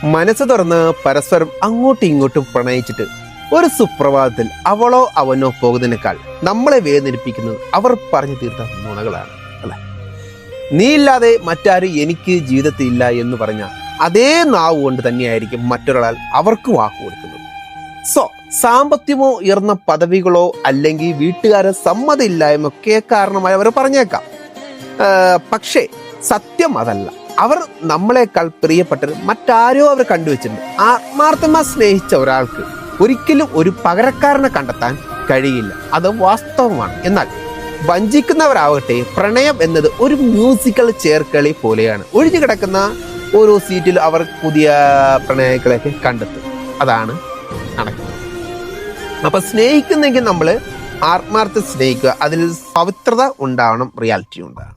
മനസ്സ് തുറന്ന് പരസ്പരം അങ്ങോട്ടും ഇങ്ങോട്ടും പ്രണയിച്ചിട്ട് ഒരു സുപ്രഭാതത്തിൽ അവളോ അവനോ പോകുന്നതിനേക്കാൾ നമ്മളെ വേദനിപ്പിക്കുന്നത് അവർ പറഞ്ഞു തീർത്ത നുണകളാണ് അല്ലെ. നീ ഇല്ലാതെ മറ്റാരും എനിക്ക് ജീവിതത്തിൽ ഇല്ല എന്ന് പറഞ്ഞ അതേ നാവ് കൊണ്ട് തന്നെയായിരിക്കും മറ്റൊരാൾ അവർക്ക് വാക്ക് കൊടുക്കുന്നത്. സാമ്പത്തികമോ ഉയർന്ന പദവികളോ അല്ലെങ്കിൽ വീട്ടുകാരെ സമ്മതമില്ലായ്മൊക്കെ കാരണമായി അവർ പറഞ്ഞേക്കാം. പക്ഷേ സത്യം അതല്ല. അവർ നമ്മളെക്കാൾ പ്രിയപ്പെട്ടത് മറ്റാരോ അവർ കണ്ടുവച്ചിട്ടുണ്ട്. ആത്മാർത്ഥമായി സ്നേഹിച്ച ഒരാൾക്ക് ഒരിക്കലും ഒരു പകരക്കാരനെ കണ്ടെത്താൻ കഴിയില്ല. അത് വാസ്തവമാണ്. എന്നാൽ വഞ്ചിക്കുന്നവരാവട്ടെ, പ്രണയം എന്നത് ഒരു മ്യൂസിക്കൽ ചേർക്കളി പോലെയാണ്. ഒഴിഞ്ഞു കിടക്കുന്ന ഓരോ സീറ്റിൽ അവർ പുതിയ പ്രണയികളെയൊക്കെ കണ്ടെത്തും. അതാണ് നടക്കുന്നത്. അപ്പൊ സ്നേഹിക്കുന്നെങ്കിൽ നമ്മൾ ആത്മാർത്ഥ സ്നേഹിക്കുക. അതിൽ പവിത്രത ഉണ്ടാവണം, റിയാലിറ്റി ഉണ്ടാവണം.